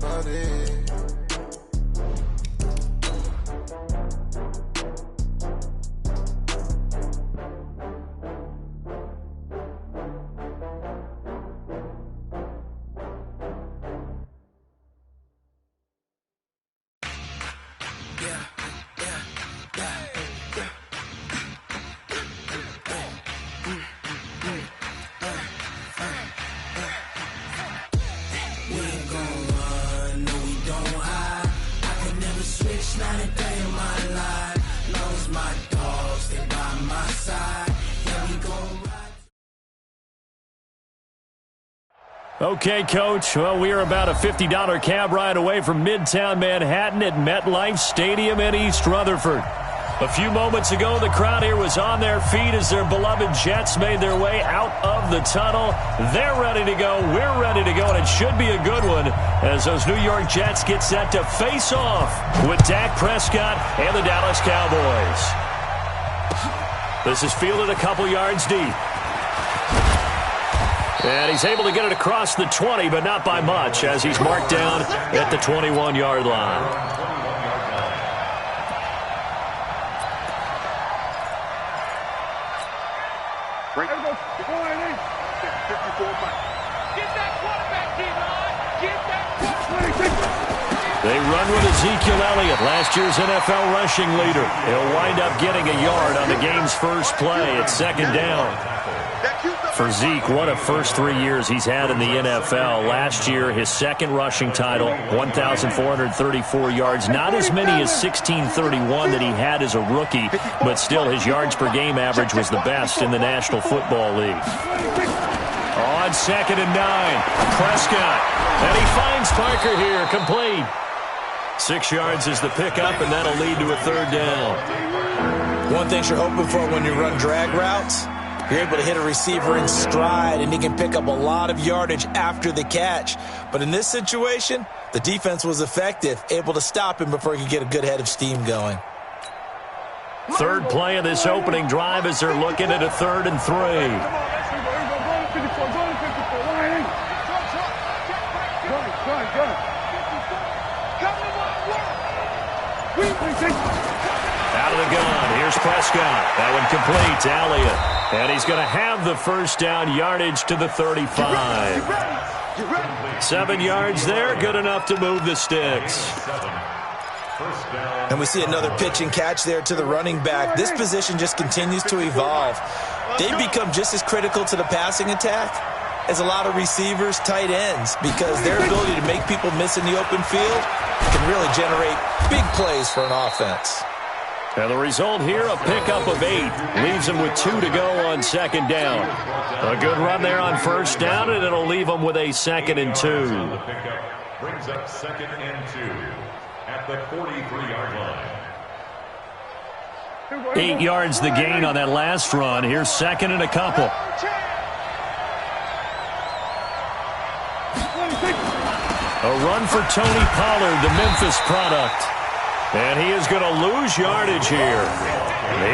about it. Okay, Coach. Well, we are about a $50 cab ride away from Midtown Manhattan at MetLife Stadium in East Rutherford. A few moments ago, the crowd here was on their feet as their beloved Jets made their way out of the tunnel. They're ready to go. We're ready to go, and it should be a good one as those New York Jets get set to face off with Dak Prescott and the Dallas Cowboys. This is fielded a couple yards deep. And he's able to get it across the 20, but not by much, as he's marked down at the 21-yard line. Get that quarterback, D-line. Get that. They run with Ezekiel Elliott, last year's NFL rushing leader. He'll wind up getting a yard on the game's first play. It's second down. For Zeke, what a first 3 years he's had in the NFL. Last year, his second rushing title, 1,434 yards. Not as many as 1,631 that he had as a rookie, but still his yards per game average was the best in the National Football League. On 2nd and 9, Prescott. And he finds Parker here, complete. 6 yards is the pickup, and that'll lead to a third down. One thing you're hoping for when you run drag routes, you're able to hit a receiver in stride, and he can pick up a lot of yardage after the catch. But in this situation, the defense was effective, able to stop him before he could get a good head of steam going. Third play of this opening drive as they're looking at a 3rd and 3. Out of the gun, here's Prescott. That one complete to Elliott. And he's going to have the first down, yardage to the 35. 7 yards there, good enough to move the sticks. And we see another pitch and catch there to the running back. This position just continues to evolve. They've become just as critical to the passing attack as a lot of receivers, tight ends, because their ability to make people miss in the open field can really generate big plays for an offense. And the result here, a pickup of 8. Leaves them with 2 to go on 2nd down. A good run there on 1st down, and it'll leave them with a 2nd and 2. Brings up 2nd and 2 at the 43-yard line. 8 yards the gain on that last run. Here's 2nd and a couple. A run for Tony Pollard, the Memphis product. And he is going to lose yardage here.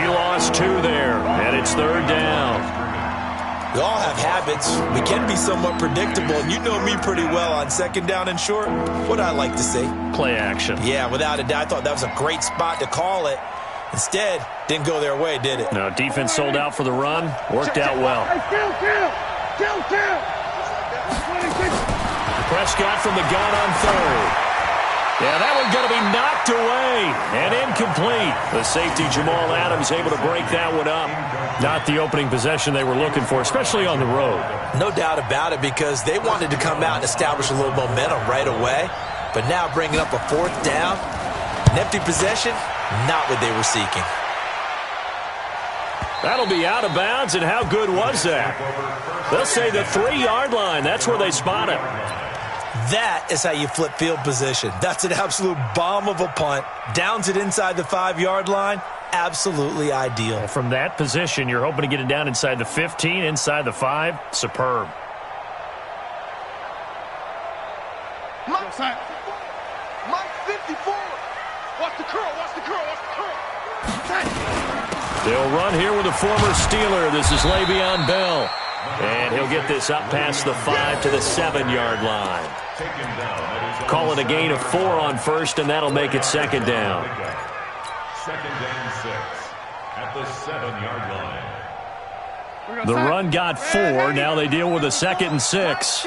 He lost 2 there, and it's 3rd down. We all have habits. We can be somewhat predictable, and you know me pretty well on 2nd down and short. What I like to say? Play action. Yeah, without a doubt. I thought that was a great spot to call it. Instead, didn't go their way, did it? No, defense sold out for the run. Worked out well. Prescott from the gun on 3rd. Yeah, that one's going to be knocked away and incomplete. The safety, Jamal Adams, able to break that one up. Not the opening possession they were looking for, especially on the road. No doubt about it, because they wanted to come out and establish a little momentum right away. But now bringing up a 4th down, an empty possession, not what they were seeking. That'll be out of bounds, and how good was that? They'll say the 3-yard line. That's where they spot it. That is how you flip field position. That's an absolute bomb of a punt. Downs it inside the 5-yard line. Absolutely ideal. From that position, you're hoping to get it down inside the 15, inside the 5. Superb. Mike 54. Watch the curl, watch the curl, watch the curl. They'll run here with a former Steeler. This is Le'Veon Bell. And he'll get this up past the 5 to the 7-yard line. Call it a gain of 4 on first, and that'll make it second down. Second and 6 at the 7-yard line. The run got 4. Now they deal with a 2nd and 6.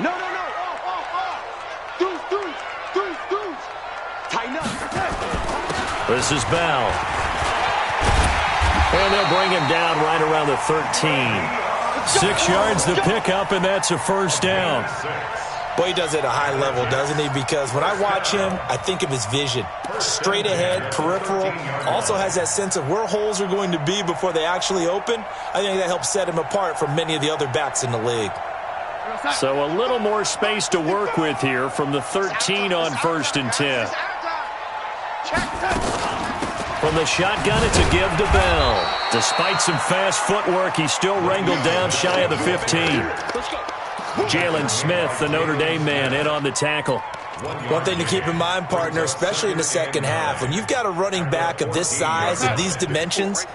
No. Off. Deuce. Tighten up. This is Bell. And they'll bring him down right around the 13. 6 yards the pickup, and that's a first down. Boy, he does it at a high level, doesn't he? Because when I watch him, I think of his vision. Straight ahead, peripheral. Also has that sense of where holes are going to be before they actually open. I think that helps set him apart from many of the other backs in the league. So a little more space to work with here from the 13 on 1st and 10. From the shotgun, it's a give to Bell. Despite some fast footwork, he's still wrangled down shy of the 15. Jalen Smith, the Notre Dame man, in on the tackle. One thing to keep in mind, partner, especially in the second half, when you've got a running back of this size and these dimensions,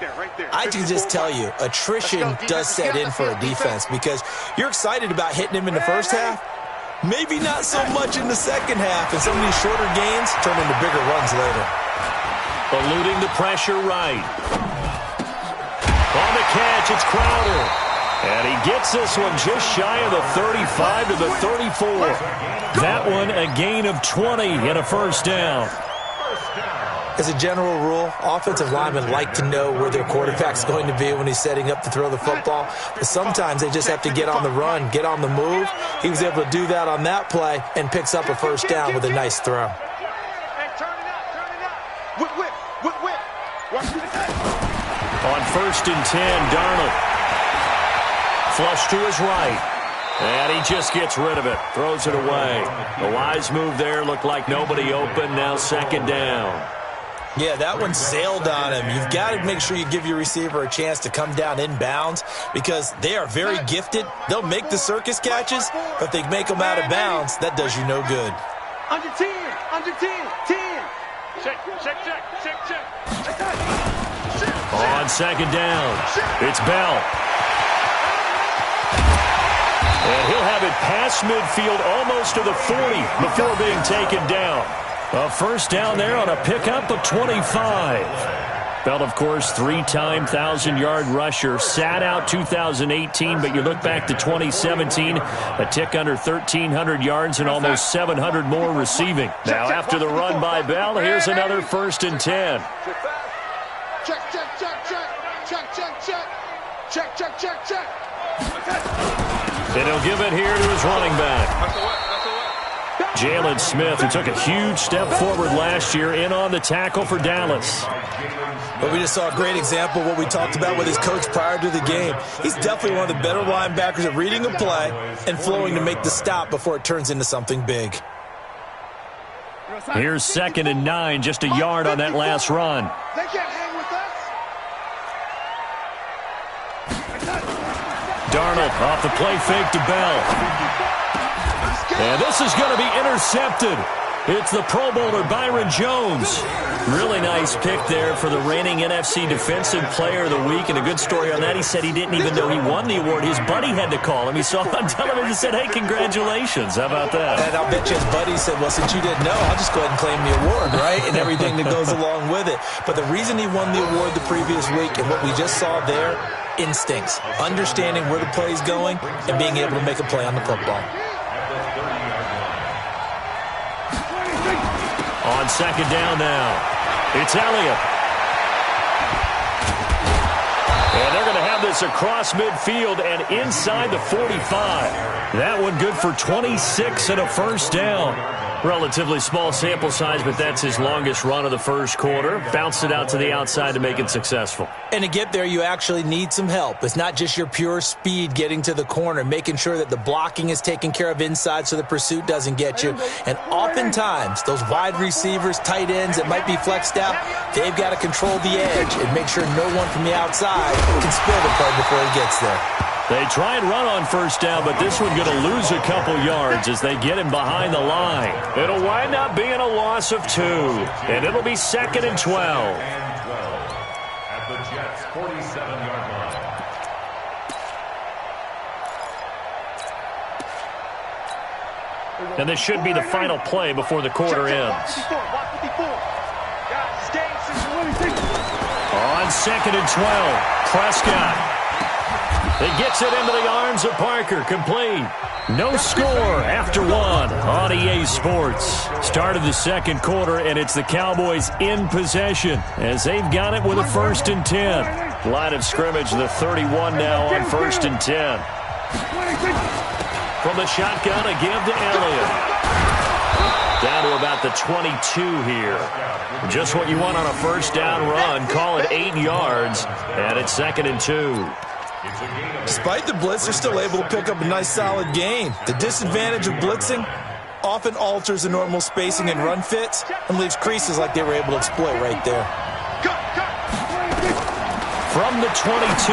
I can just tell you, attrition does set in for a defense because you're excited about hitting him in the first half. Maybe not so much in the second half, and some of these shorter gains turn into bigger runs later. Eluding the pressure right. On the catch, it's Crowder. And he gets this one just shy of the 35 to the 34. That one a gain of 20 and a first down. As a general rule, offensive linemen like to know where their quarterback's going to be when he's setting up to throw the football. But sometimes they just have to get on the run, get on the move. He was able to do that on that play and picks up a first down with a nice throw. On 1st and 10, Darnold. Flush to his right. And he just gets rid of it. Throws it away. A wise move there. Looked like nobody open. Now 2nd down. Yeah, that one sailed on him. You've got to make sure you give your receiver a chance to come down inbounds because they are very gifted. They'll make the circus catches, but if they make them out of bounds, that does you no good. Under 10. 10. Check. On 2nd down, it's Bell. And he'll have it past midfield almost to the 40 before being taken down. A first down there on a pickup of 25. Bell, of course, 3-time 1,000-yard rusher. Sat out 2018, but you look back to 2017, a tick under 1,300 yards and almost 700 more receiving. Now, after the run by Bell, here's another 1st and 10. Check. And he'll give it here to his running back. Jalen Smith, who took a huge step forward last year, in on the tackle for Dallas. But we just saw a great example of what we talked about with his coach prior to the game. He's definitely one of the better linebackers at reading a play and flowing to make the stop before it turns into something big. Here's 2nd and 9, just a yard on that last run. They can't hang with us. Darnold off the play fake to Bell. And this is going to be intercepted. It's the Pro Bowler Byron Jones. Really nice pick there for the reigning NFC Defensive Player of the Week. And a good story on that, he said he didn't even know he won the award. His buddy had to call him. He saw him on television and said, hey, congratulations. How about that? And I'll bet you his buddy said, well, since you didn't know, I'll just go ahead and claim the award, right? And everything that goes along with it. But the reason he won the award the previous week and what we just saw there, instincts, understanding where the play is going and being able to make a play on the football. On 2nd down now, it's Elliott. And they're going to have this across midfield and inside the 45. That one good for 26 and a first down. Relatively small sample size, but that's his longest run of the first quarter. Bounced it out to the outside to make it successful. And to get there, you actually need some help. It's not just your pure speed getting to the corner, making sure that the blocking is taken care of inside so the pursuit doesn't get you. And oftentimes, those wide receivers, tight ends that might be flexed out, they've got to control the edge and make sure no one from the outside can spill the play before he gets there. They try and run on first down, but this one going to lose a couple yards as they get him behind the line. It'll wind up being a loss of 2, and it'll be 2nd and 12. At the Jets Jets' 47-yard line. And this should be the final play before the quarter ends. On 2nd and 12, Prescott. He gets it into the arms of Parker, complete. No score after one on EA Sports. Start of the second quarter, and it's the Cowboys in possession as they've got it with a 1st and 10. Line of scrimmage, the 31 now on 1st and 10. From the shotgun, a give to Elliott. Down to about the 22 here. Just what you want on a first down run. Call it 8 yards, and it's 2nd and 2. Despite the blitz, they're still able to pick up a nice solid gain. The disadvantage of blitzing often alters the normal spacing and run fits and leaves creases like they were able to exploit right there. From the 22,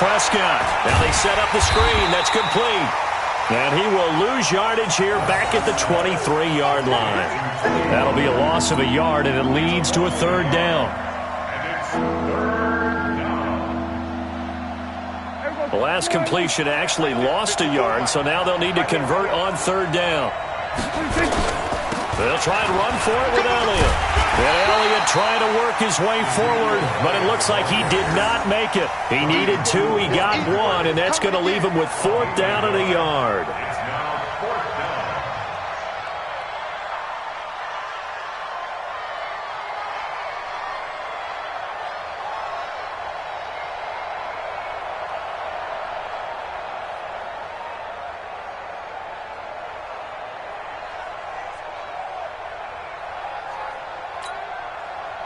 Prescott. Now they set up the screen. That's complete. And he will lose yardage here back at the 23-yard line. That'll be a loss of a yard, and it leads to a 3rd down. The last completion actually lost a yard, so now they'll need to convert on 3rd down. They'll try and run for it with Elliott. And Elliott trying to work his way forward, but it looks like he did not make it. He needed 2, he got 1, and that's going to leave him with 4th down and a yard.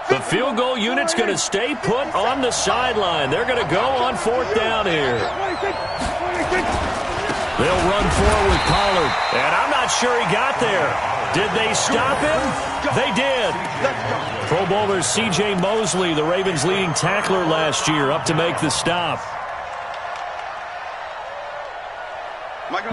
The field goal unit's going to stay put on the sideline. They're going to go on 4th down here. They'll run forward with Pollard. And I'm not sure he got there. Did they stop him? They did. Pro Bowler C.J. Mosley, the Ravens' leading tackler last year, up to make the stop.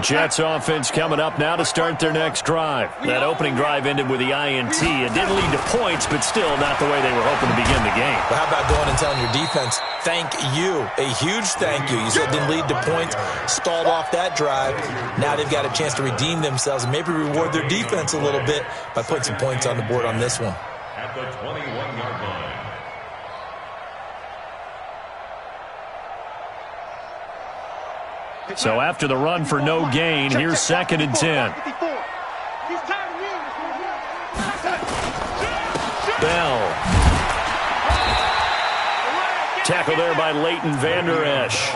Jets offense coming up now to start their next drive. That opening drive ended with the INT. It didn't lead to points, but still not the way they were hoping to begin the game. But how about going and telling your defense, thank you, a huge thank you. You said it didn't lead to points, stalled off that drive. Now they've got a chance to redeem themselves and maybe reward their defense a little bit by putting some points on the board on this one. At the 21-yard line. So after the run for no gain, here's 2nd and 10. Bell. Tackle there by Leighton Vander Esch.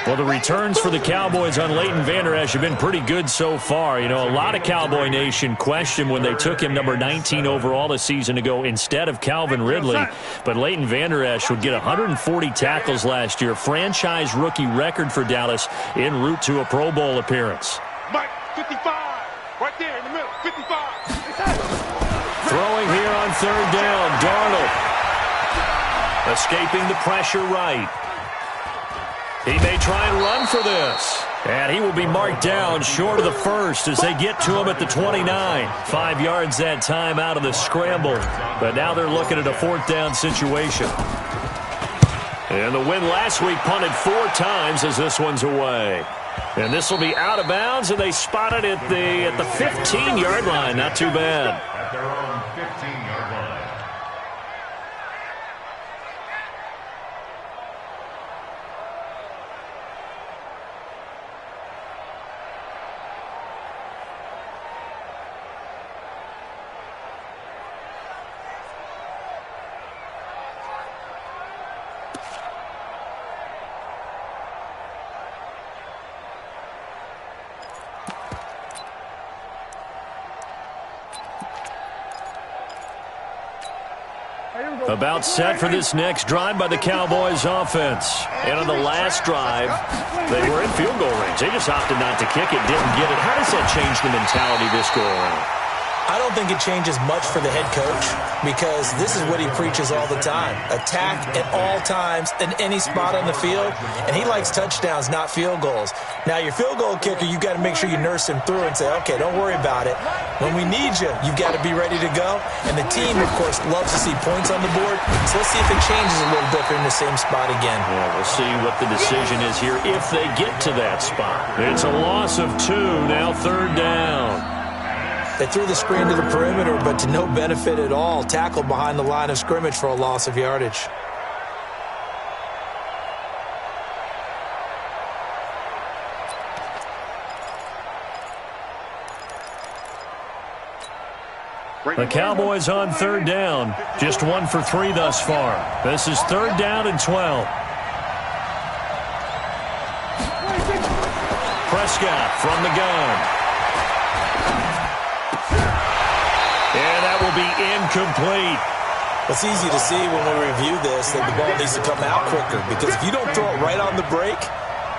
Well, the returns for the Cowboys on Leighton Vander Esch have been pretty good so far. You know, a lot of Cowboy Nation questioned when they took him number 19 overall a season ago instead of Calvin Ridley. But Leighton Vander Esch would get 140 tackles last year, franchise rookie record for Dallas en route to a Pro Bowl appearance. Mike, 55, right there in the middle, 55. Throwing here on 3rd down, Darnold. Escaping the pressure right. He may try and run for this. And he will be marked down short of the first as they get to him at the 29. 5 yards that time out of the scramble. But now they're looking at a 4th down situation. And the win last week punted 4 times as this one's away. And this will be out of bounds, and they spot it at the 15-yard line. Not too bad. At their own 15-yard line. About set for this next drive by the Cowboys offense. And on the last drive, they were in field goal range. They just opted not to kick it, didn't get it. How does that change the mentality this go around? I don't think it changes much for the head coach because this is what he preaches all the time. Attack at all times in any spot on the field, and he likes touchdowns, not field goals. Now, your field goal kicker, you've got to make sure you nurse him through and say, okay, don't worry about it. When we need you, you've got to be ready to go. And the team, of course, loves to see points on the board, so let's see if it changes a little bit if they're in the same spot again. Yeah, we'll see what the decision is here if they get to that spot. It's a loss of 2, now 3rd down. They threw the screen to the perimeter, but to no benefit at all. Tackled behind the line of scrimmage for a loss of yardage. The Cowboys on 3rd down. Just 1 for 3 thus far. This is 3rd down and 12. Prescott from the gun. And that will be incomplete. It's easy to see when we review this that the ball needs to come out quicker because if you don't throw it right on the break,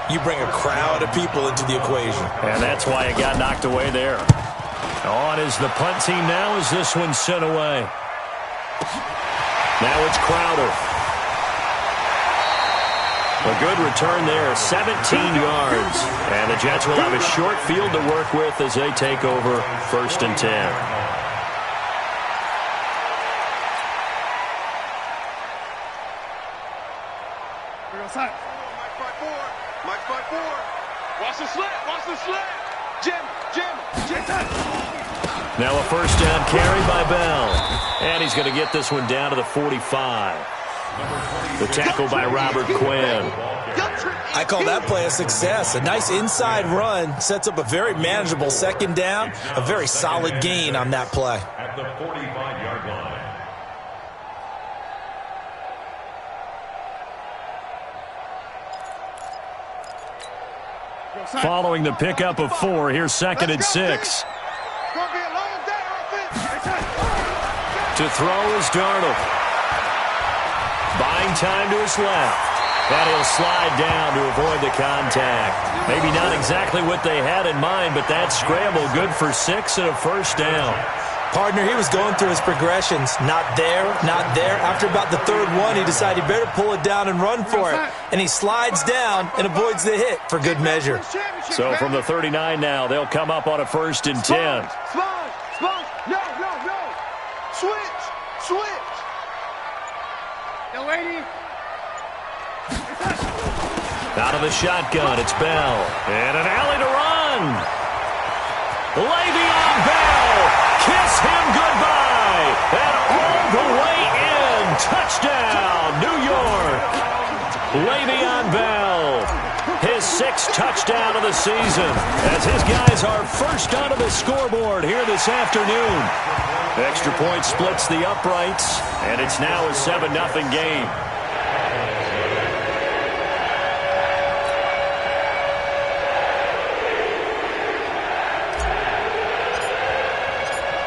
you bring a crowd of people into the equation. And that's why it got knocked away there. On is the punt team now as this one's sent away. Now it's Crowder. A good return there, 17 yards. And the Jets will have a short field to work with as they take over 1st and 10. Watch the slant. Watch the slant. Jim. Now a 1st down carry by Bell. And he's going to get this one down to the 45. The tackle by Robert Quinn. I call that play a success. A nice inside run sets up a very manageable 2nd down. A very solid gain on that play. At the 45-yard line. Following the pickup of 4, here's 2nd and 6. To throw is Darnold. Buying time to his left. And he'll slide down to avoid the contact. Maybe not exactly what they had in mind, but that scramble good for 6 and a 1st down. Partner, he was going through his progressions. Not there, not there. After about the 3rd one, he decided he better pull it down and run for it. And he slides down and avoids the hit for good measure. So from the 39 now, they'll come up on a 1st and 10. No. Switch. No, lady. Out of the shotgun, it's Bell. And an alley to run. Le'Veon Bell. Kiss him goodbye. And all the way in. Touchdown, New York. Le'Veon Bell. His 6th touchdown of the season as his guys are first onto the scoreboard here this afternoon. Extra point splits the uprights, and it's now a 7-0 game.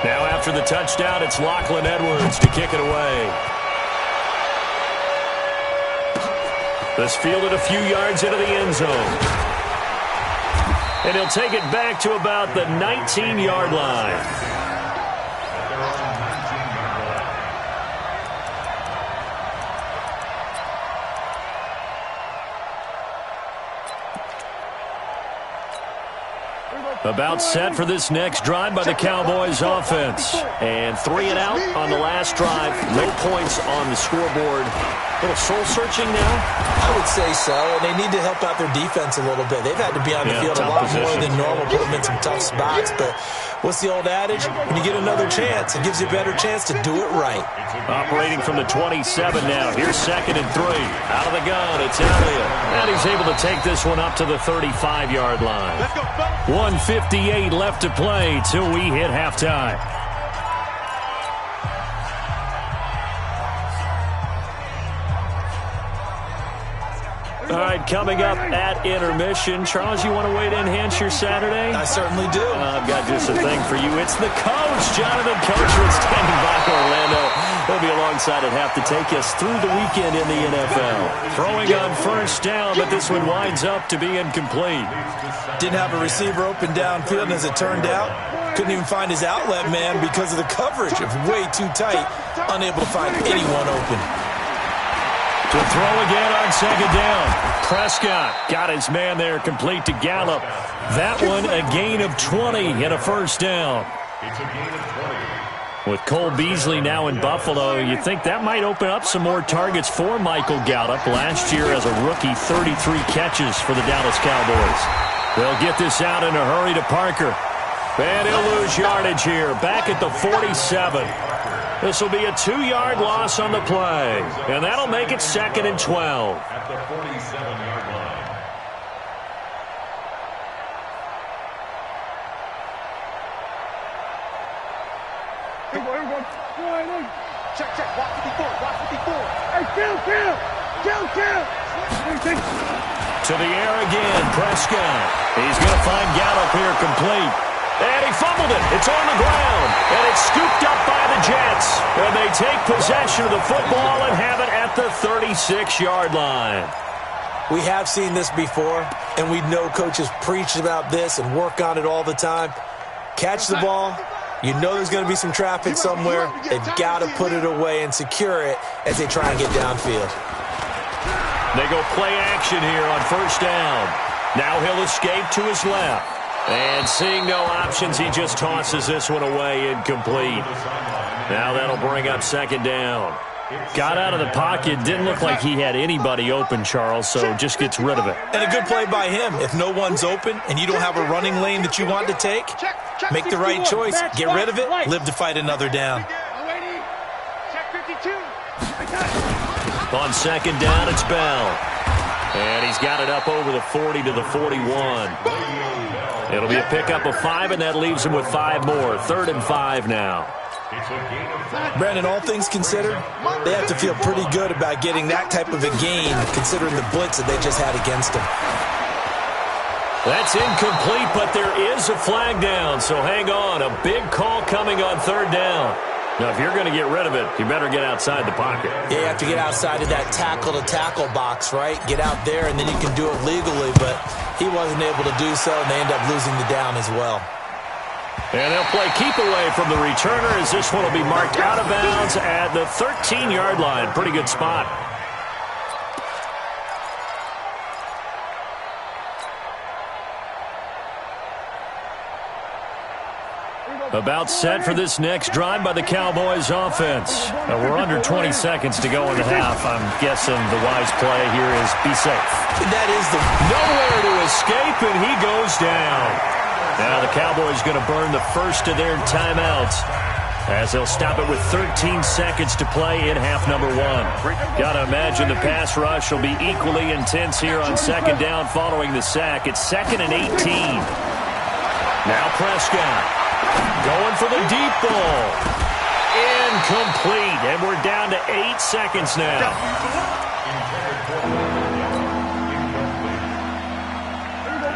Now after the touchdown, it's Lachlan Edwards to kick it away. This fielded a few yards into the end zone. And he'll take it back to about the 19-yard line. About set for this next drive by the Cowboys offense. And 3 and out on the last drive. No points on the scoreboard. A little soul-searching now? I would say so, and they need to help out their defense a little bit. They've had to be on the field a lot more than normal, put them in some tough spots. But what's the old adage? When you get another chance, it gives you a better chance to do it right. Operating from the 27 now. Here's 2nd and 3. Out of the gun, it's Elliott. And he's able to take this one up to the 35-yard line. 1:58 left to play till we hit halftime. All right, coming up at intermission. Charles, you want to wait to enhance your Saturday? I certainly do. I've got just a thing for you. It's the coach, Jonathan Coachman, standing by Orlando. He'll be alongside at half to take us through the weekend in the NFL. Throwing on first down, but this one winds up to be incomplete. Didn't have a receiver open downfield, and as it turned out, couldn't even find his outlet man because of the coverage. It was way too tight, unable to find anyone open. To throw again on second down. Prescott got his man there complete to Gallup. That one a gain of 20 and a first down. It's a gain of 20. With Cole Beasley now in Buffalo, you think that might open up some more targets for Michael Gallup. Last year as a rookie, 33 catches for the Dallas Cowboys. They'll get this out in a hurry to Parker. And he'll lose yardage here, back at the 47. This will be a 2-yard loss on the play, and that'll make it 2nd and 12. At the 47-yard line. Check, check. Watch 54. Watch 54. Hey, kill. To the air again, Prescott. He's going to find Gallup here complete. And he fumbled it. It's on the ground. And it's scooped up by the Jets. And they take possession of the football and have it at the 36-yard line. We have seen this before, and we know coaches preach about this and work on it all the time. Catch the ball. You know there's going to be some traffic somewhere. They've got to put it away and secure it as they try and get downfield. They go play action here on first down. Now he'll escape to his left. And seeing no options, he just tosses this one away incomplete. Now that'll bring up second down. Got out of the pocket. Didn't look like he had anybody open, Charles, so just gets rid of it. And a good play by him. If no one's open and you don't have a running lane that you want to take, make the right choice. Get rid of it. Live to fight another down. On second down, it's Bell. And he's got it up over the 40 to the 41. It'll be a pickup of 5, and that leaves him with 5 more. 3rd and 5 now. Brandon, all things considered, they have to feel pretty good about getting that type of a gain, considering the blitz that they just had against them. That's incomplete, but there is a flag down, so hang on. A big call coming on 3rd down. Now, if you're going to get rid of it, you better get outside the pocket. Yeah, you have to get outside of that tackle-to-tackle box, right? Get out there, and then you can do it legally, but he wasn't able to do so, and they end up losing the down as well. And they'll play keep away from the returner as this one will be marked out of bounds at the 13-yard line. Pretty good spot. About set for this next drive by the Cowboys offense. We're under 20 seconds to go in the half. I'm guessing the wise play here is be safe. That is the nowhere to escape, and he goes down. Now the Cowboys going to burn the first of their timeouts as they'll stop it with 13 seconds to play in half number 1. Got to imagine the pass rush will be equally intense here on second down following the sack. It's 2nd and 18. Now Prescott. Going for the deep ball. Incomplete. And we're down to 8 seconds now.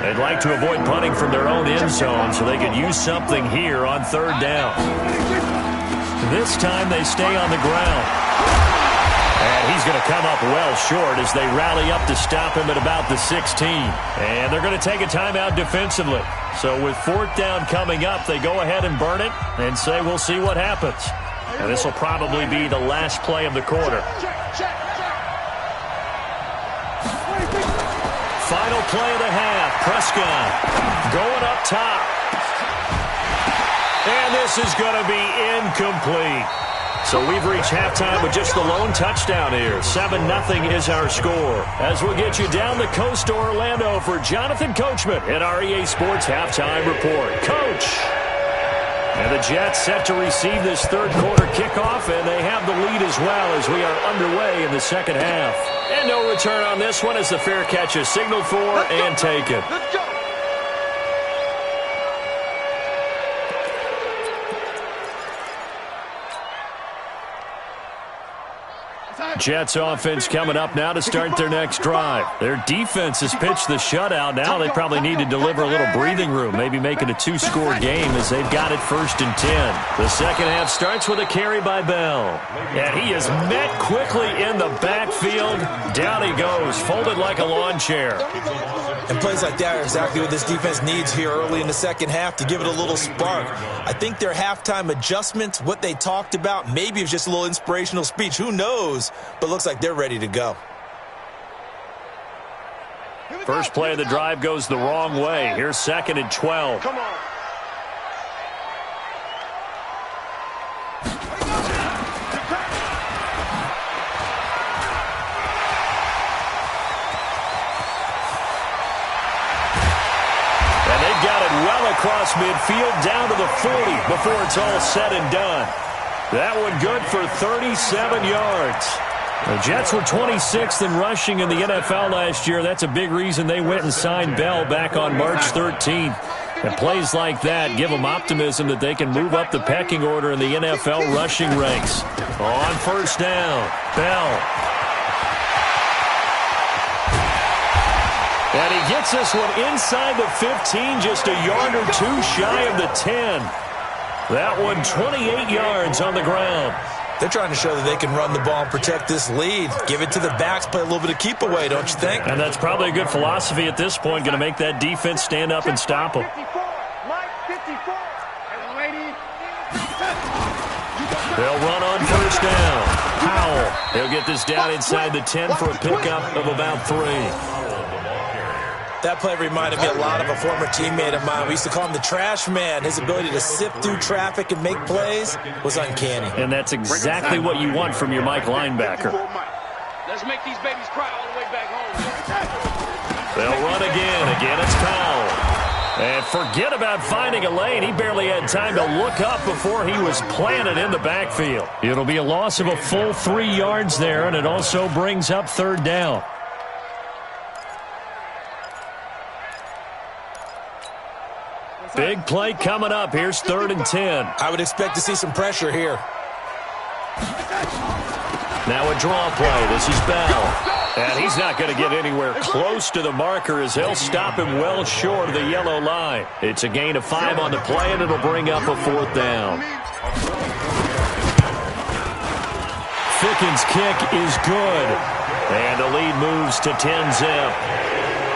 They'd like to avoid punting from their own end zone so they could use something here on 3rd down. This time they stay on the ground. And he's going to come up well short as they rally up to stop him at about the 16. And they're going to take a timeout defensively. So with 4th down coming up, they go ahead and burn it and say we'll see what happens. And this will probably be the last play of the quarter. Final play of the half. Prescott going up top. And this is going to be incomplete. So we've reached halftime with just the lone touchdown here. 7-0 is our score. As we'll get you down the coast to Orlando for Jonathan Coachman at our EA Sports Halftime Report. Coach! And the Jets set to receive this 3rd quarter kickoff, and they have the lead as well as we are underway in the 2nd half. And no return on this one as the fair catch is signaled for and taken. Let's go. Jets offense coming up now to start their next drive. Their defense has pitched the shutout. Now they probably need to deliver a little breathing room, maybe make it a two-score game as they've got it 1st and 10. The second half starts with a carry by Bell. And he is met quickly in the backfield. Down he goes, folded like a lawn chair. And plays like that are exactly what this defense needs here early in the second half to give it a little spark. I think their halftime adjustments, what they talked about, maybe it was just a little inspirational speech. Who knows? But looks like they're ready to go. First play of the drive goes the wrong way. Here's 2nd and 12. Come on. Got it well across midfield down to the 40 before it's all said and done. That one good for 37 yards. The Jets were 26th in rushing in the NFL last year. That's a big reason they went and signed Bell back on March 13th. And plays like that give them optimism that they can move up the pecking order in the NFL rushing ranks. On first down, Bell. And he gets this one inside the 15, just a yard or two shy of the 10. That one 28 yards on the ground. They're trying to show that they can run the ball and protect this lead. Give it to the backs, play a little bit of keep away, don't you think? And that's probably a good philosophy at this point, going to make that defense stand up and stop them. 54, line 54. They'll run on first down. Powell. He'll get this down inside the 10 for a pickup of about 3. That play reminded me a lot of a former teammate of mine. We used to call him the trash man. His ability to sift through traffic and make plays was uncanny. And that's exactly what you want from your Mike linebacker. Let's make these babies cry all the way back home. They'll run again. Again, it's Powell. And forget about finding a lane. He barely had time to look up before he was planted in the backfield. It'll be a loss of a full 3 yards there, and it also brings up 3rd down. Big play coming up. Here's 3rd and 10. I would expect to see some pressure here. Now a draw play. This is Bell. And he's not going to get anywhere close to the marker as they'll stop him well short of the yellow line. It's a gain of 5 on the play, and it'll bring up a 4th down. Ficken's kick is good. And the lead moves to 10-zip.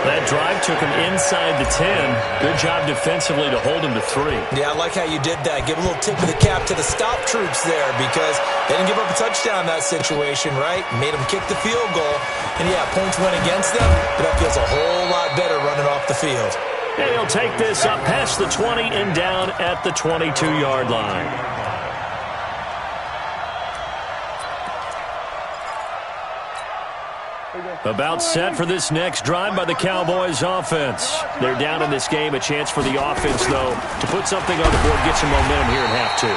That drive took him inside the 10. Good job defensively to hold him to 3. Yeah, I like how you did that. Give a little tip of the cap to the stop troops there because they didn't give up a touchdown in that situation, right? Made them kick the field goal. And, yeah, points went against them, but that feels a whole lot better running off the field. And he'll take this up past the 20 and down at the 22-yard line. About set for this next drive by the Cowboys offense. They're down in this game. A chance for the offense, though, to put something on the board, get some momentum here in half 2.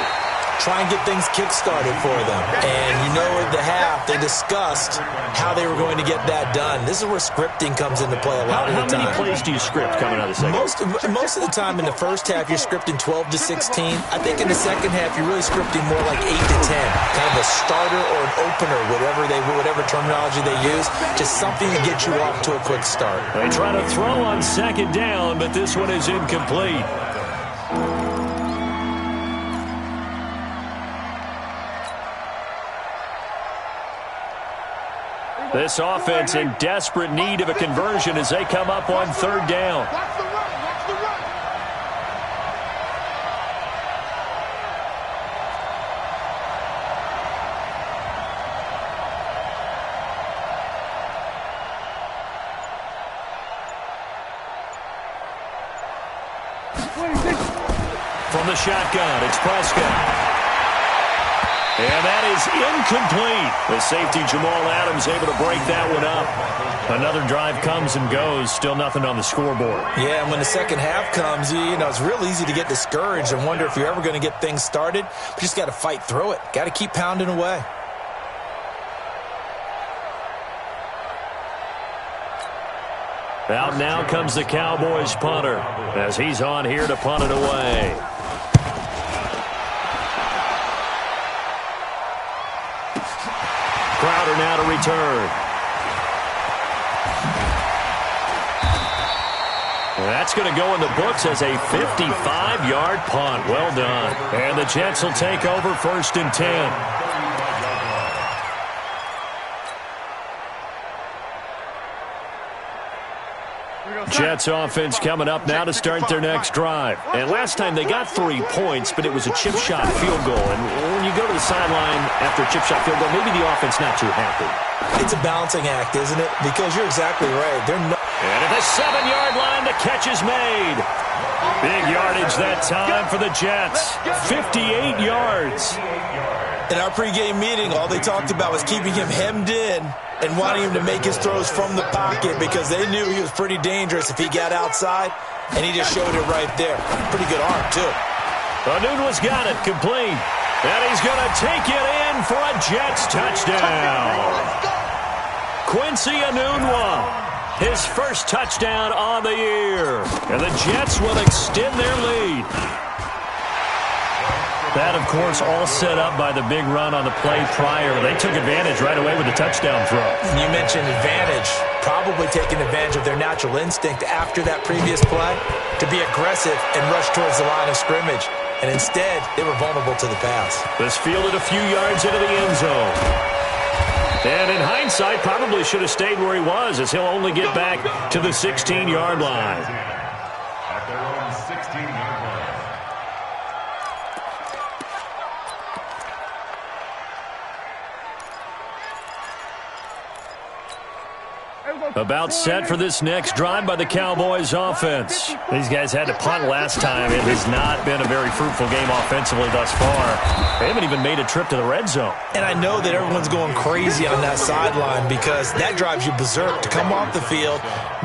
Try and get things kick-started for them. And you know at the half, they discussed how they were going to get that done. This is where scripting comes into play a lot of the time. How many plays do you script coming out of the second? Most of the time in the first half, you're scripting 12 to 16. I think in the second half, you're really scripting more like 8 to 10. Kind of a starter or an opener, whatever terminology they use. Just something to get you off to a quick start. They try to throw on 2nd down, but this one is incomplete. This offense in desperate need of a conversion as they come up on 3rd down. Watch the run. Watch the run. From the shotgun, it's Prescott. And that is incomplete. The safety, Jamal Adams, able to break that one up. Another drive comes and goes. Still nothing on the scoreboard. Yeah, and when the second half comes, you know, it's real easy to get discouraged and wonder if you're ever going to get things started. But you just got to fight through it. Got to keep pounding away. Out now comes the Cowboys punter as he's on here to punt it away. Crowder Bridgewater now to return. That's going to go in the books as a 55-yard punt. Well done. And the Jets will take over 1st and 10. Jets offense coming up now to start their next drive. And last time they got 3 points, but it was a chip shot field goal. And when you go to the sideline after a chip shot field goal, maybe the offense not too happy. It's a balancing act, isn't it? Because you're exactly right. And at the 7-yard line, the catch is made. Big yardage that time for the Jets. 58 yards. In our pregame meeting, all they talked about was keeping him hemmed in and wanting him to make his throws from the pocket because they knew he was pretty dangerous if he got outside, and he just showed it right there. Pretty good arm, too. Anunwa's got it, complete. And he's going to take it in for a Jets touchdown. Quincy Enunwa, his first touchdown on the year. And the Jets will extend their lead. That, of course, all set up by the big run on the play prior. They took advantage right away with the touchdown throw. And you mentioned advantage, probably taking advantage of their natural instinct after that previous play to be aggressive and rush towards the line of scrimmage. And instead, they were vulnerable to the pass. This fielded a few yards into the end zone. And in hindsight, probably should have stayed where he was, as he'll only get back to the 16-yard line. At their own 16-yard line. About set for this next drive by the Cowboys offense. These guys had to punt last time. It has not been a very fruitful game offensively thus far. They haven't even made a trip to the red zone. And I know that everyone's going crazy on that sideline because that drives you berserk to come off the field,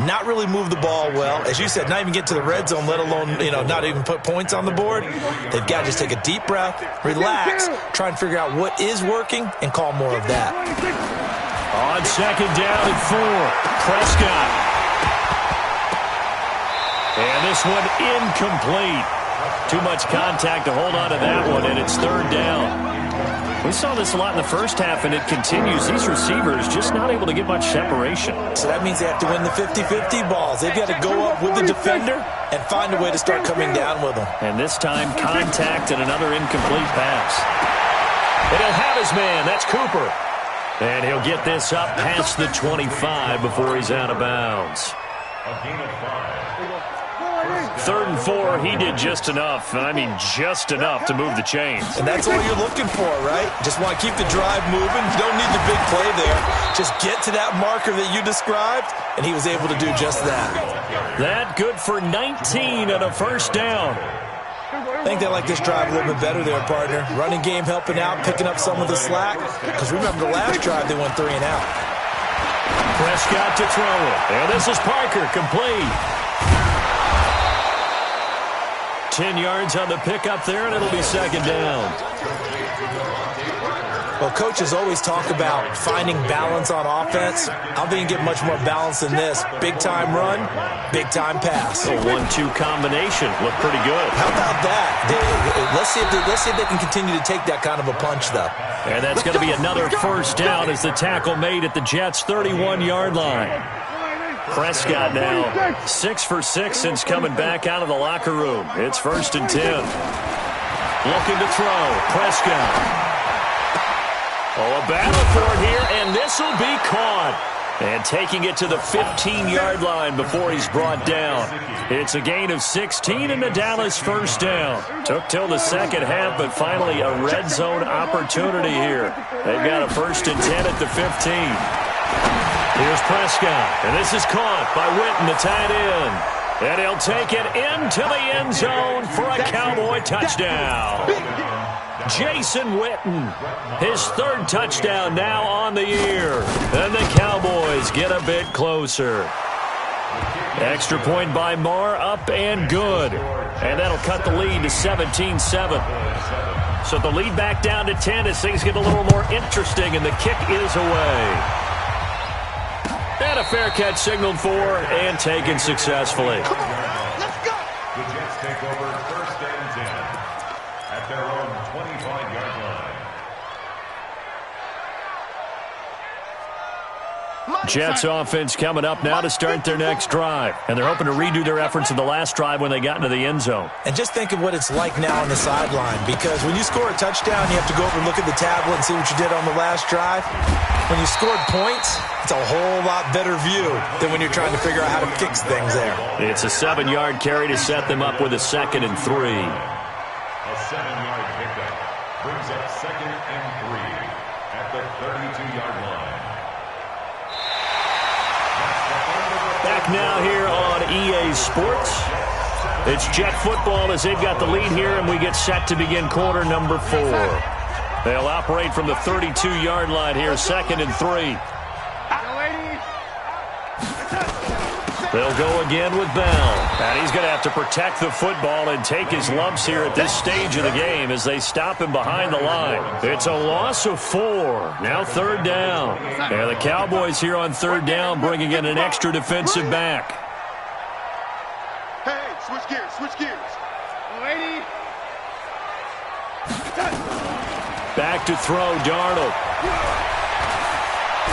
not really move the ball well. As you said, not even get to the red zone, let alone, not even put points on the board. They've got to just take a deep breath, relax, try and figure out what is working, and call more of that. On 2nd down and 4, Prescott. And this one incomplete. Too much contact to hold on to that one, and it's 3rd down. We saw this a lot in the first half, and it continues. These receivers just not able to get much separation. So that means they have to win the 50-50 balls. They've got to go up with the defender and find a way to start coming down with them. And this time, contact and another incomplete pass. And he'll have his man. That's Cooper. And he'll get this up past the 25 before he's out of bounds. A gain of 5. 3rd and 4, he did just enough. I mean, just enough to move the chains. And that's all you're looking for, right? Just want to keep the drive moving. You don't need the big play there. Just get to that marker that you described, and he was able to do just that. That good for 19 and a 1st down. I think they like this drive a little bit better there, partner. Running game helping out, picking up some of the slack. Because remember the last drive, they went 3 and out. Prescott to throw it. And this is Parker, complete. 10 yards on the pickup there, and it'll be 2nd down. Well, coaches always talk about finding balance on offense. I don't think you can get much more balance than this. Big-time run, big-time pass. A 1-2 combination. Looked pretty good. How about that? Let's see if they can continue to take that kind of a punch, though. And that's going to be another 1st down as the tackle made at the Jets' 31-yard line. Prescott now 6 for 6 since coming back out of the locker room. It's 1st and 10. Looking to throw. Prescott. Oh, a battle for it here, and this will be caught. And taking it to the 15-yard line before he's brought down. It's a gain of 16 and the Dallas 1st down. Took till the second half, but finally a red zone opportunity here. They've got a 1st and 10 at the 15. Here's Prescott, and this is caught by Witten, the tight end. And he'll take it into the end zone for a Cowboy touchdown. Jason Witten, his 3rd touchdown now on the year. And the Cowboys get a bit closer. Extra point by Marr, up and good. And that'll cut the lead to 17-7. So the lead back down to 10 as things get a little more interesting, and the kick is away. And a fair catch signaled for and taken successfully. Come on, let's go. The Jets take over 1st and 10 at their own 25-yard line. Jets offense coming up now to start their next drive. And they're hoping to redo their efforts in the last drive when they got into the end zone. And just think of what it's like now on the sideline, because when you score a touchdown, you have to go over and look at the tablet and see what you did on the last drive. When you scored points, it's a whole lot better view than when you're trying to figure out how to fix things there. It's a 7-yard carry to set them up with a 2nd and 3. A 7-yard pickup brings up 2nd and 3 at the 32-yard line. Back now here on EA Sports. It's Jet football as they've got the lead here, and we get set to begin quarter number 4. They'll operate from the 32-yard line here, 2nd and 3. They'll go again with Bell. And he's going to have to protect the football and take his lumps here at this stage of the game as they stop him behind the line. It's a loss of 4. Now 3rd down. And the Cowboys here on 3rd down bringing in an extra defensive back. Hey, switch gears, switch gears. Lady. Back to throw, Darnold.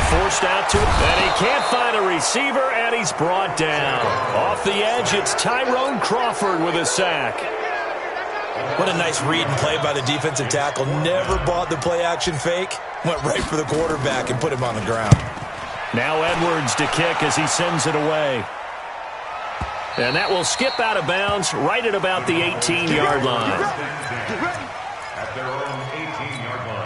Forced out to it, and he can't find a receiver, and he's brought down. Off the edge, it's Tyrone Crawford with a sack. What a nice read and play by the defensive tackle. Never bought the play-action fake. Went right for the quarterback and put him on the ground. Now Edwards to kick as he sends it away. And that will skip out of bounds right at about the 18-yard line. At their own 18-yard line.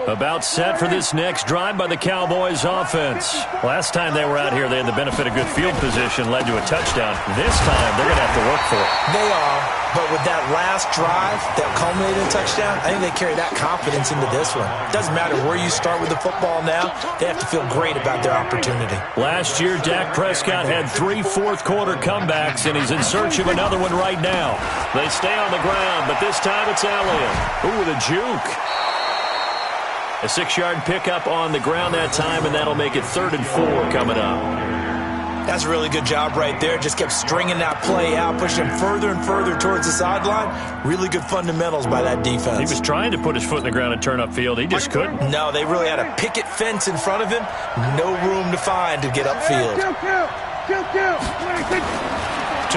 About set for this next drive by the Cowboys offense. Last time they were out here, they had the benefit of good field position, led to a touchdown. This time, they're going to have to work for it. They are, but with that last drive that culminated in a touchdown, I think they carry that confidence into this one. Doesn't matter where you start with the football now, they have to feel great about their opportunity. Last year, Dak Prescott had 3 fourth-quarter comebacks, and he's in search of another one right now. They stay on the ground, but this time it's Elliott. Ooh, with a juke. A 6-yard pickup on the ground that time, and that'll make it 3rd and 4 coming up. That's a really good job right there. Just kept stringing that play out, pushing him further and further towards the sideline. Really good fundamentals by that defense. He was trying to put his foot in the ground and turn upfield. He just couldn't. No, they really had a picket fence in front of him. No room to find to get upfield. To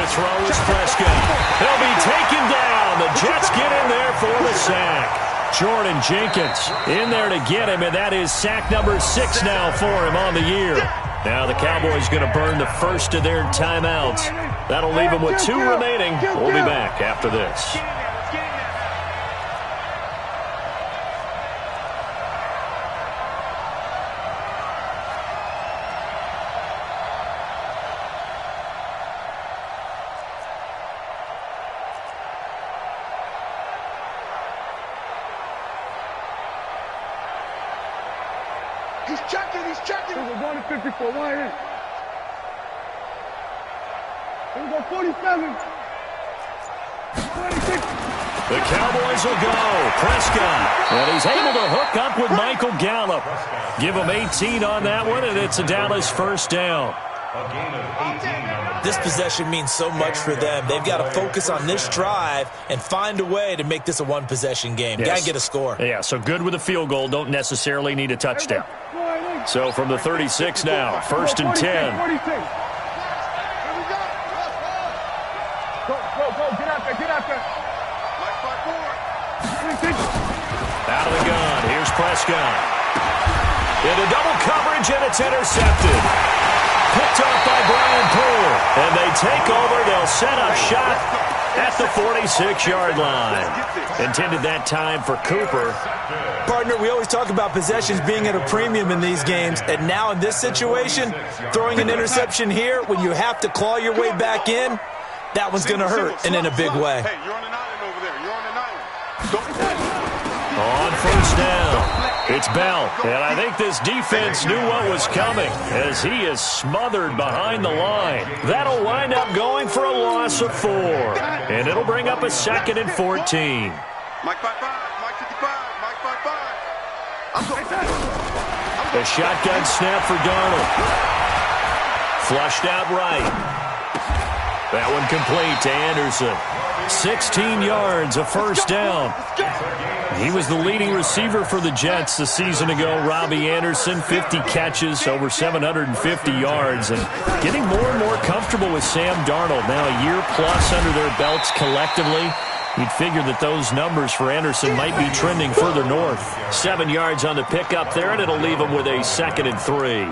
throw is Prescott. He'll be taken down. The Jets get in there for the sack. Jordan Jenkins in there to get him, and that is sack number 6 now for him on the year. Now the Cowboys going to burn the first of their timeouts. That'll leave them with 2 remaining. We'll be back after this. He's checking, he's checking. Here we go, 1 to 54, 1 in. Here we go, 47. 26. The Cowboys will go. Prescott. And he's able to hook up with Michael Gallup. Give him 18 on that one, and it's a Dallas first down. A gain of 18. This possession means so much for them. They've got to focus on this drive and find a way to make this a one-possession game. Yes. Got to get a score. Yeah, so good with a field goal. Don't necessarily need a touchdown. So from the 36 now, 1st and 10. 46. Here we go. Go. Get out there. Like 5-4. Out of the gun. Here's Prescott. Into double coverage, and it's intercepted. Picked off by Brian Poole. And they take over. They'll set up shop at the 46-yard line. Intended that time for Cooper. Partner, we always talk about possessions being at a premium in these games, and now in this situation, throwing an interception here when you have to claw your way back in, that one's going to hurt, and in a big way. Hey, you're on an island over there. You're on an island. On 1st down, it's Bell. And I think this defense knew what was coming as he is smothered behind the line. That'll wind up going for a loss of 4. And it'll bring up a 2nd and 14. Mike 5-5, Mike 55, Mike 5-5. I'm going. The shotgun snap for Darnold. Flushed out right. That one complete to Anderson. 16 yards, a first down. He was the leading receiver for the Jets a season ago. Robbie Anderson, 50 catches, over 750 yards, and getting more and more comfortable with Sam Darnold. Now a year plus under their belts collectively. You'd figure that those numbers for Anderson might be trending further north. 7 yards on the pickup there, and it'll leave him with a 2nd and 3.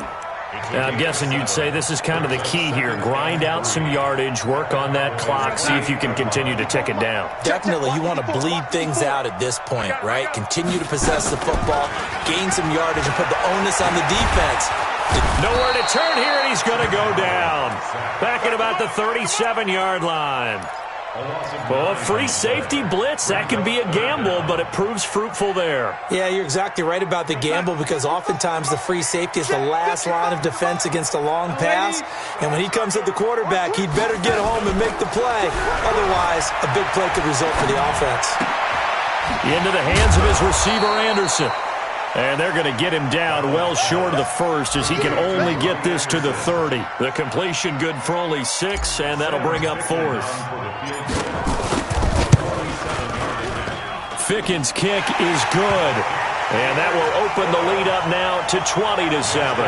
Now, I'm guessing you'd say this is kind of the key here. Grind out some yardage, work on that clock, see if you can continue to tick it down. Definitely, you want to bleed things out at this point, right? Continue to possess the football, gain some yardage, and put the onus on the defense. Nowhere to turn here, and he's going to go down. Back at about the 37-yard line. Well, a free safety blitz, that can be a gamble, but it proves fruitful there. Yeah, you're exactly right about the gamble because oftentimes the free safety is the last line of defense against a long pass. And when he comes at the quarterback, he'd better get home and make the play. Otherwise, a big play could result for the offense. Into the hands of his receiver, Anderson. And they're going to get him down well short of the first as he can only get this to the 30. The completion good for only 6, and that'll bring up 4th. Fickens' kick is good. And that will open the lead up now to 20-7.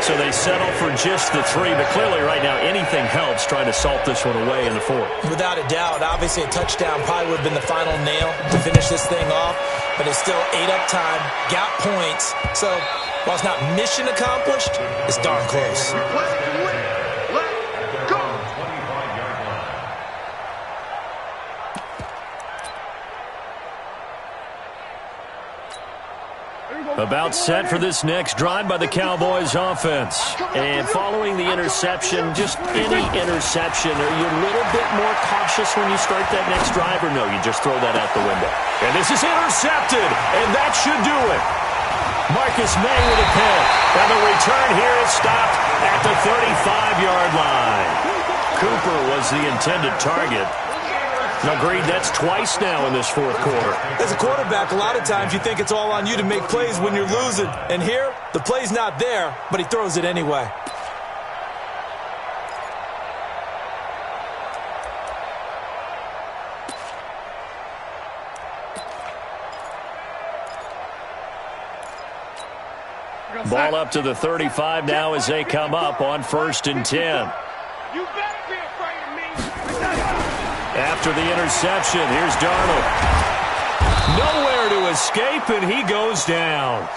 So they settle for just the 3, but clearly right now anything helps trying to salt this one away in the 4th. Without a doubt, obviously a touchdown probably would have been the final nail to finish this thing off, but it's still 8 up time, got points. So while it's not mission accomplished, it's darn close. About set for this next drive by the Cowboys offense. And following the interception, just any interception, are you a little bit more cautious when you start that next drive, or no, you just throw that out the window? And this is intercepted, and that should do it. Marcus May with a pick. And the return here is stopped at the 35-yard line. Cooper was the intended target. Agreed, that's twice now in this 4th quarter. As a quarterback, a lot of times you think it's all on you to make plays when you're losing. And here, the play's not there, but he throws it anyway. Ball up to the 35 now as they come up on 1st and 10. You better be afraid of me. After the interception, here's Darnold. Nowhere to escape, and he goes down.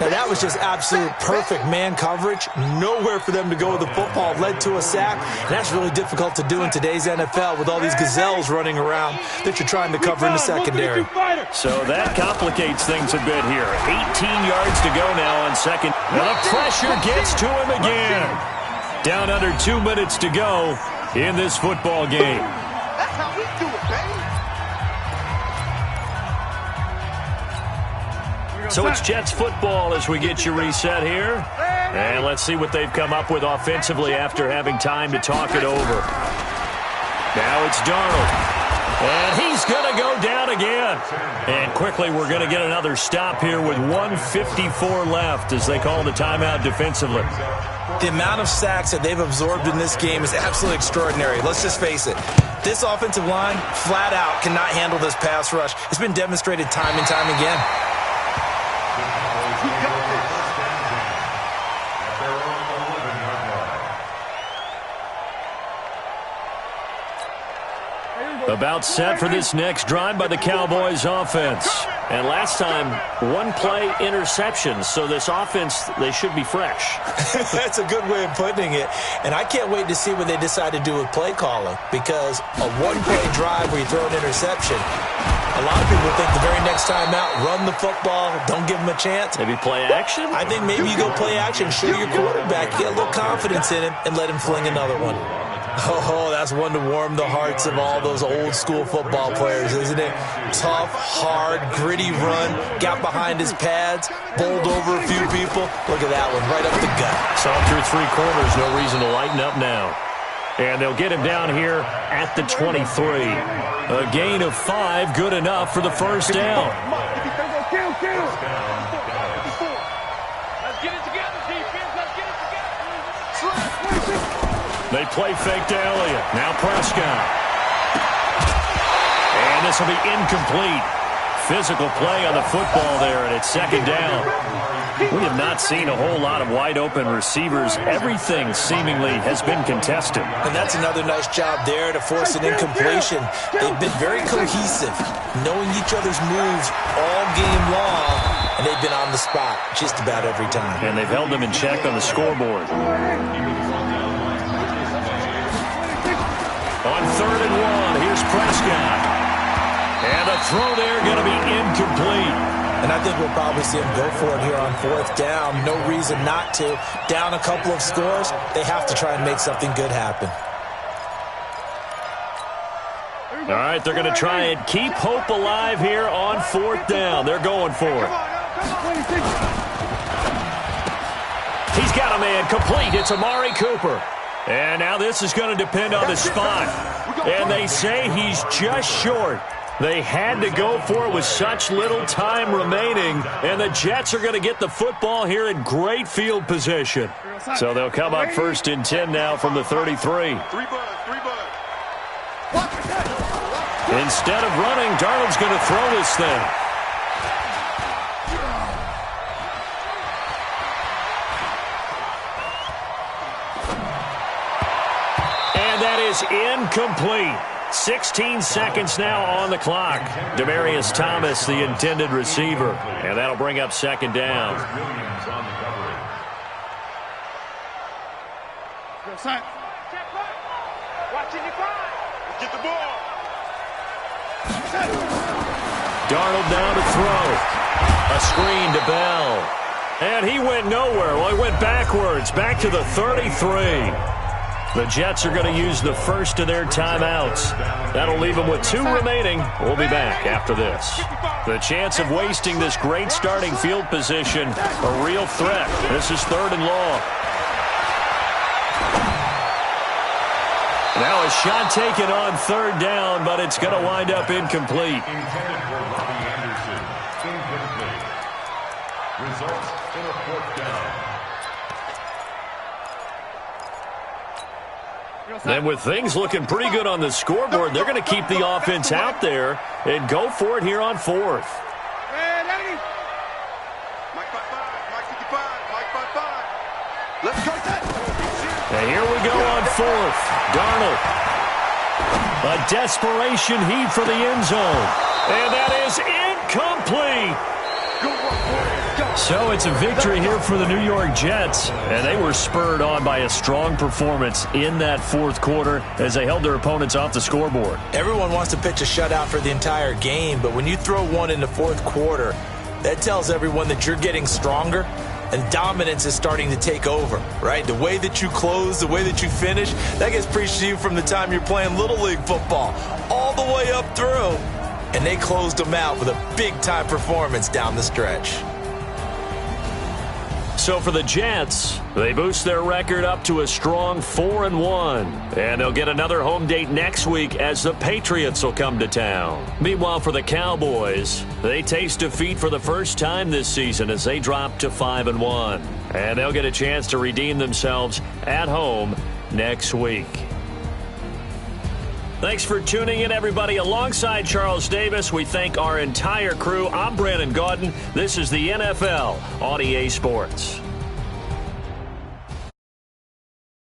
Now, that was just absolute perfect man coverage. Nowhere for them to go with the football. Led to a sack. And that's really difficult to do in today's NFL with all these gazelles running around that you're trying to cover in the secondary. So that complicates things a bit here. 18 yards to go now on 2nd. And the pressure gets to him again. Down under 2 minutes to go in this football game. That's how we do it, baby. So it's Jets football as we get you reset here. And let's see what they've come up with offensively after having time to talk it over. Now it's Darnold. And he's going to go down again. And quickly we're going to get another stop here with 1:54 left as they call the timeout defensively. The amount of sacks that they've absorbed in this game is absolutely extraordinary. Let's just face it. This offensive line, flat out, cannot handle this pass rush. It's been demonstrated time and time again. About set for this next drive by the Cowboys offense. And last time, 1-play interception. So this offense, they should be fresh. That's a good way of putting it. And I can't wait to see what they decide to do with play calling. Because a 1-play drive where you throw an interception, a lot of people think the very next time out, run the football, don't give them a chance. Maybe play action? I think maybe you go play action, show your quarterback, get a little confidence in him, and let him fling another one. Oh, that's one to warm the hearts of all those old-school football players, isn't it? Tough, hard, gritty run, got behind his pads, bowled over a few people. Look at that one, right up the gut. So through 3 quarters, no reason to lighten up now. And they'll get him down here at the 23. A gain of 5, good enough for the first down. Let's get it together, defense. Let's get it together. They play fake to Elliott. Now Prescott. And this will be incomplete. physical play on the football there, and it's second down. We have not seen a whole lot of wide-open receivers. Everything seemingly has been contested. And that's another nice job there to force an incompletion. They've been very cohesive, knowing each other's moves all game long, and they've been on the spot just about every time. And they've held them in check on the scoreboard. On 3rd and 1, here's Prescott. And a throw there going to be incomplete. And I think we'll probably see him go for it here on 4th down. No reason not to. Down a couple of scores, they have to try and make something good happen. All right, they're going to try and keep hope alive here on 4th down. They're going for it. He's got a man complete. It's Amari Cooper. And now this is going to depend on the spot. And they say he's just short. They had to go for it with such little time remaining, and the Jets are going to get the football here in great field position. So they'll come up 1st and 10 now from the 33. Instead of running, Darnold's going to throw this thing. And that is incomplete. 16 seconds now on the clock. Demaryius Thomas, the intended receiver. And that'll bring up 2nd down. Get the ball. Darnold down to throw. A screen to Bell. And he went nowhere. Well, he went backwards, back to the 33. The Jets are going to use the first of their timeouts. That'll leave them with 2 remaining. We'll be back after this. The chance of wasting this great starting field position, a real threat. This is 3rd and long. Now a shot taken on 3rd down, but it's going to wind up incomplete. Intended for Robbie Anderson. Incomplete. Results in a 4th down. And with things looking pretty good on the scoreboard, they're going to keep the offense out there and go for it here on 4th. And here we go on 4th. Darnold. A desperation heave for the end zone. And that is incomplete. So it's a victory here for the New York Jets, and they were spurred on by a strong performance in that 4th quarter as they held their opponents off the scoreboard. Everyone wants to pitch a shutout for the entire game, but when you throw one in the 4th quarter, that tells everyone that you're getting stronger and dominance is starting to take over, right? The way that you close, the way that you finish, that gets preached to you from the time you're playing Little League football all the way up through. And they closed them out with a big-time performance down the stretch. So for the Jets, they boost their record up to a strong 4-1. And they'll get another home date next week as the Patriots will come to town. Meanwhile, for the Cowboys, they taste defeat for the first time this season as they drop to 5-1. And they'll get a chance to redeem themselves at home next week. Thanks for tuning in, everybody. Alongside Charles Davis, we thank our entire crew. I'm Brandon Gaudin. This is the NFL on EA Sports.